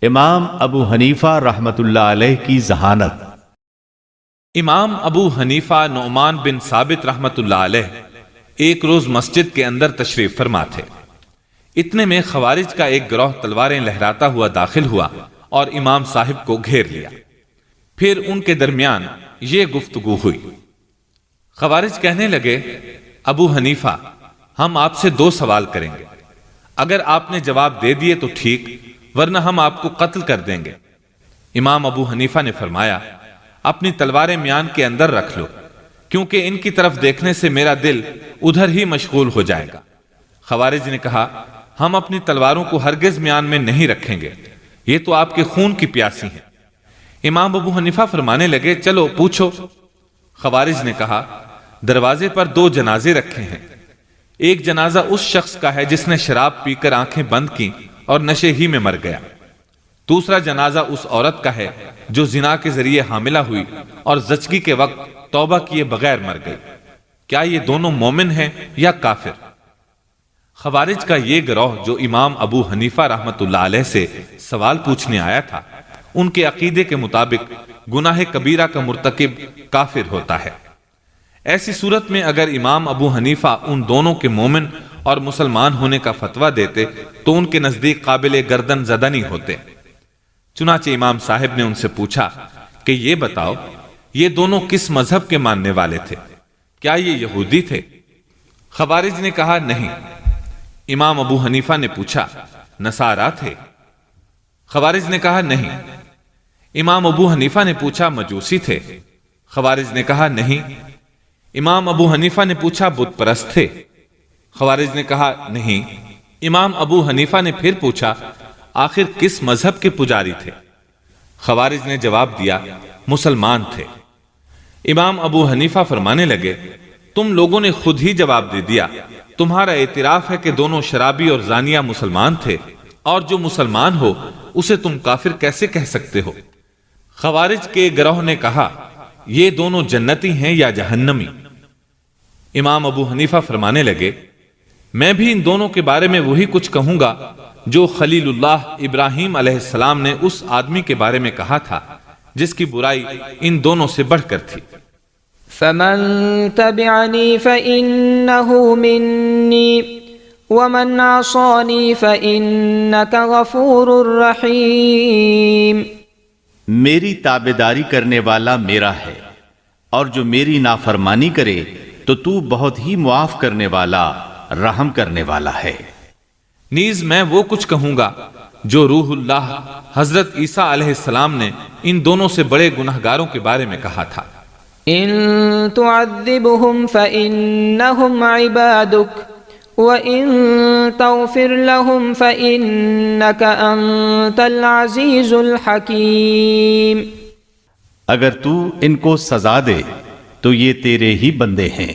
امام ابو حنیفہ رحمۃ اللہ علیہ کی ذہانت۔ امام ابو حنیفہ نعمان بن ثابت رحمۃ اللہ علیہ ایک روز مسجد کے اندر تشریف فرما تھے۔ اتنے میں خوارج کا ایک گروہ تلواریں لہراتا ہوا داخل ہوا اور امام صاحب کو گھیر لیا۔ پھر ان کے درمیان یہ گفتگو ہوئی۔ خوارج کہنے لگے، ابو حنیفہ، ہم آپ سے 2 سوال کریں گے، اگر آپ نے جواب دے دیے تو ٹھیک، ورنہ ہم آپ کو قتل کر دیں گے۔ امام ابو حنیفہ نے فرمایا، اپنی تلواریں میان کے اندر رکھ لو، کیونکہ ان کی طرف دیکھنے سے میرا دل ادھر ہی مشغول ہو جائے گا۔ خوارج نے کہا، ہم اپنی تلواروں کو ہرگز میان میں نہیں رکھیں گے، یہ تو آپ کے خون کی پیاسی ہیں۔ امام ابو حنیفہ فرمانے لگے، چلو پوچھو۔ خوارج نے کہا، دروازے پر 2 جنازے رکھے ہیں، ایک جنازہ اس شخص کا ہے جس نے شراب پی کر آنکھیں بند کی اور نشے ہی میں مر گیا، دوسرا جنازہ اس عورت کا ہے جو زنا کے ذریعے حاملہ ہوئی اور زچگی کے وقت توبہ کیے بغیر مر گئی، کیا یہ دونوں مومن ہیں یا کافر؟ خوارج کا یہ گروہ جو امام ابو حنیفہ رحمۃ اللہ علیہ سے سوال پوچھنے آیا تھا، ان کے عقیدے کے مطابق گناہ کبیرہ کا مرتکب کافر ہوتا ہے۔ ایسی صورت میں اگر امام ابو حنیفہ ان دونوں کے مومن اور مسلمان ہونے کا فتویٰ دیتے تو ان کے نزدیک قابل گردن زدنی ہوتے۔ چنانچہ امام صاحب نے ان سے پوچھا کہ یہ بتاؤ، یہ دونوں کس مذہب کے ماننے والے تھے؟ کیا یہ یہودی تھے؟ خوارج نے کہا، نہیں۔ امام ابو حنیفہ نے پوچھا، نصارا تھے؟ خوارج نے کہا، نہیں۔ امام ابو حنیفہ نے پوچھا، مجوسی تھے؟ خوارج نے کہا، نہیں۔ امام ابو حنیفہ نے پوچھا، بت پرست تھے؟ خوارج نے کہا، نہیں۔ امام ابو حنیفہ نے پھر پوچھا، آخر کس مذہب کے پجاری تھے؟ خوارج نے جواب دیا، مسلمان تھے۔ امام ابو حنیفہ فرمانے لگے، تم لوگوں نے خود ہی جواب دے دیا، تمہارا اعتراف ہے کہ دونوں شرابی اور زانیہ مسلمان تھے، اور جو مسلمان ہو اسے تم کافر کیسے کہہ سکتے ہو؟ خوارج کے گروہ نے کہا، یہ دونوں جنتی ہیں یا جہنمی؟ امام ابو حنیفہ فرمانے لگے، میں بھی ان دونوں کے بارے میں وہی کچھ کہوں گا جو خلیل اللہ ابراہیم علیہ السلام نے اس آدمی کے بارے میں کہا تھا جس کی برائی ان دونوں سے بڑھ کر تھی۔ فمن تبعنی فإنہ منی ومن عصانی فإنک غفور رحیم۔ میری تابعداری کرنے والا میرا ہے، اور جو میری نافرمانی کرے تو بہت ہی معاف کرنے والا، رحم کرنے والا ہے۔ نیز میں وہ کچھ کہوں گا جو روح اللہ حضرت عیسیٰ علیہ السلام نے ان دونوں سے بڑے گنہگاروں کے بارے میں کہا تھا۔ ان تعذبهم فإنهم عبادك وإن تغفر لهم فإنك أنت العزيز الحكيم۔ اگر تو ان کو سزا دے تو یہ تیرے ہی بندے ہیں،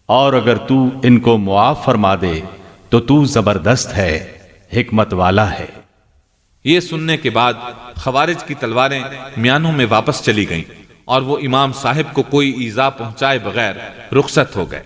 اور اگر تو ان کو معاف فرما دے تو زبردست ہے، حکمت والا ہے۔ یہ سننے کے بعد خوارج کی تلواریں میانوں میں واپس چلی گئیں اور وہ امام صاحب کو کوئی ایذا پہنچائے بغیر رخصت ہو گئے۔